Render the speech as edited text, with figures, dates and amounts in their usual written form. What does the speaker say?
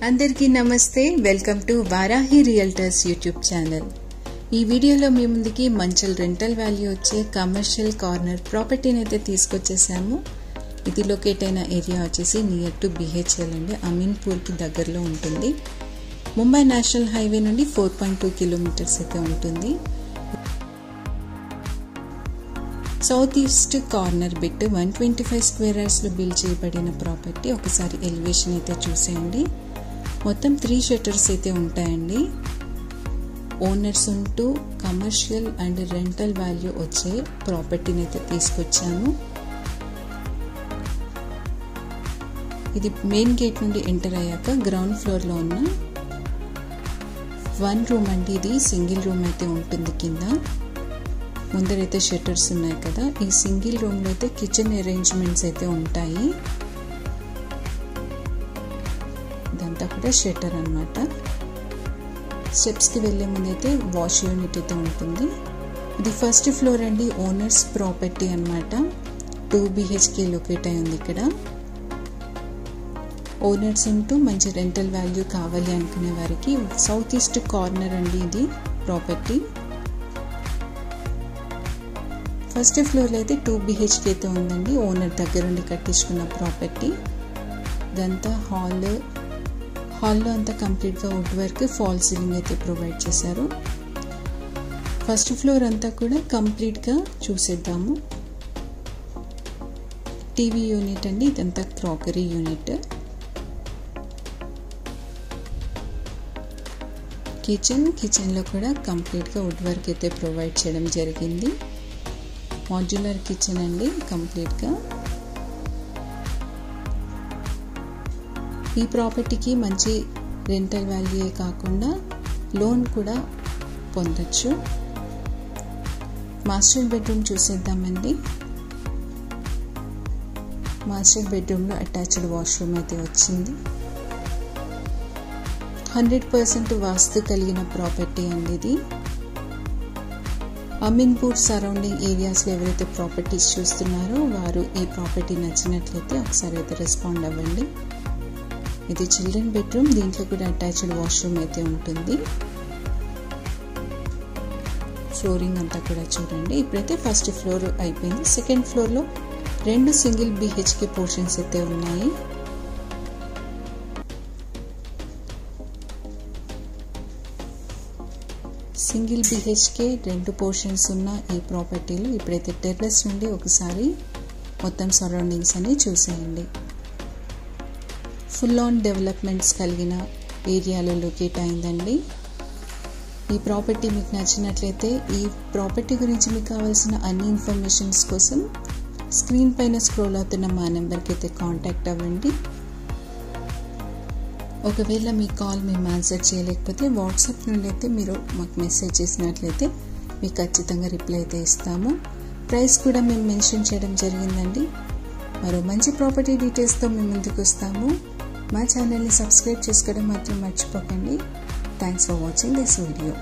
అందరికీ నమస్తే. Welcome to Varahi realtors YouTube channel. ఈ వీడియోలో మీ ముందుకి మంచల్ రెంటల్ వాల్యూ వచ్చే కమర్షియల్ కార్నర్ ప్రాపర్టీని అయితే తీసుకొచ్చేసాము. ఇది లొకేట్ అయిన ఏరియా వచ్చేసి నియర్ టు BHL అండి, అమీన్పూర్కి దగ్గరలో ఉంటుంది. ముంబై నేషనల్ హైవే నుండి 4.2 కిలోమీటర్స్ అయితే ఉంటుంది. South east corner bit 125 square యార్డ్స్లో బిల్డ్ చేయబడిన ప్రాపర్టీ. ఒకసారి ఎలివేషన్ అయితే చూసేయండి. మొత్తం 3 షట్టర్స్ అయితే ఉంటాయండి. ఓనర్స్ ఉంటూ కమర్షియల్ అండ్ రెంటల్ వాల్యూ వచ్చే ప్రాపర్టీని అయితే తీసుకొచ్చాము. ఇది మెయిన్ గేట్ నుండి ఎంటర్ అయ్యాక గ్రౌండ్ ఫ్లోర్లో ఉన్న 1 రూమ్ అండి. ఇది సింగిల్ రూమ్ అయితే ఉంటుంది. కింద ముందరైతే షట్టర్స్ ఉన్నాయి కదా, ఈ సింగిల్ రూమ్లో అయితే కిచెన్ అరేంజ్మెంట్స్ అయితే ఉంటాయి. ఇదంతా కూడా షట్టర్ అన్నమాట. స్టెప్స్కి వెళ్ళే ముందు అయితే వాష్ యూనిట్ అయితే ఉంటుంది. ఇది ఫస్ట్ ఫ్లోర్ అండి, ఓనర్స్ ప్రాపర్టీ అన్నమాట. 2 BHK లొకేట్ అయి ఉంది ఇక్కడ. ఓనర్స్ ఉంటూ మంచి రెంటల్ వాల్యూ కావాలి అనుకునే వారికి సౌత్ ఈస్ట్ కార్నర్ అండి ఇది ప్రాపర్టీ. ఫస్ట్ ఫ్లోర్లో అయితే 2 BHK అయితే ఉందండి. ఓనర్ దగ్గర నుండి కట్టించుకున్న ప్రాపర్టీ. ఇదంతా హాల్లో అంతా కంప్లీట్గా వుడ్ వర్క్, ఫాల్ సీలింగ్ అయితే ప్రొవైడ్ చేశారు. ఫస్ట్ ఫ్లోర్ అంతా కూడా కంప్లీట్గా చూసేద్దాము. టీవీ యూనిట్ అండి, ఇదంతా క్రాకరీ యూనిట్. కిచెన్లో కూడా కంప్లీట్గా వుడ్ వర్క్ అయితే ప్రొవైడ్ చేయడం జరిగింది. మాడ్యులర్ కిచెన్ అండి కంప్లీట్గా. ఈ ప్రాపర్టీకి మంచి రెంటల్ వాల్యూ కాకుండా లోన్ కూడా పొందొచ్చు. మాస్టర్ బెడ్రూమ్ చూసేద్దామండి. మాస్టర్ బెడ్రూమ్లో అటాచ్డ్ వాష్రూమ్ అయితే వచ్చింది. 100% వాస్తు కలిగిన ప్రాపర్టీ అండి ఇది. అమీన్పూర్ సరౌండింగ్ ఏరియాస్లో ఎవరైతే ప్రాపర్టీస్ చూస్తున్నారో వారు ఈ ప్రాపర్టీ నచ్చినట్లయితే ఒకసారి అయితే రెస్పాండ్ అవ్వండి. ఇది చిల్డ్రన్ బెడ్రూమ్, దీంట్లో కూడా అటాచ్డ్ వాష్రూమ్ అయితే ఉంటుంది. ఫ్లోరింగ్ అంతా కూడా చూడండి. ఇప్పుడైతే ఫస్ట్ ఫ్లోర్ అయిపోయింది. సెకండ్ ఫ్లోర్లో 2 సింగిల్ BHK పోర్షన్స్ అయితే ఉన్నాయి. సింగిల్ BHK 2 పోర్షన్స్ ఉన్న ఈ ప్రాపర్టీలో ఇప్పుడైతే టెర్రస్ నుండి ఒకసారి మొత్తం సరౌండింగ్స్ అన్ని చూసేయండి. ఫుల్ ఆన్ డెవలప్మెంట్స్ కలిగిన ఏరియాలో లొకేట్ అయిందండి. ఈ ప్రాపర్టీ మీకు నచ్చినట్లయితే ఈ ప్రాపర్టీ గురించి మీకు కావాల్సిన అన్ని ఇన్ఫర్మేషన్స్ కోసం స్క్రీన్ పైన స్క్రోల్ అవుతున్న మా నెంబర్కి అయితే కాంటాక్ట్ అవ్వండి. ఒకవేళ మీ కాల్ మేము ఆన్సర్ చేయలేకపోతే వాట్సాప్ నుండి అయితే మీరు మాకు మెసేజ్ చేసినట్లయితే మీకు ఖచ్చితంగా రిప్లై అయితే ఇస్తాము. ప్రైస్ కూడా మేము మెన్షన్ చేయడం జరిగిందండి. మరో మంచి ప్రాపర్టీ డీటెయిల్స్తో మేము ముందుకు వస్తాము. మా ఛానల్ని సబ్స్క్రైబ్ చేసుకోవడం మాత్రం మర్చిపోకండి. Thanks for watching this video.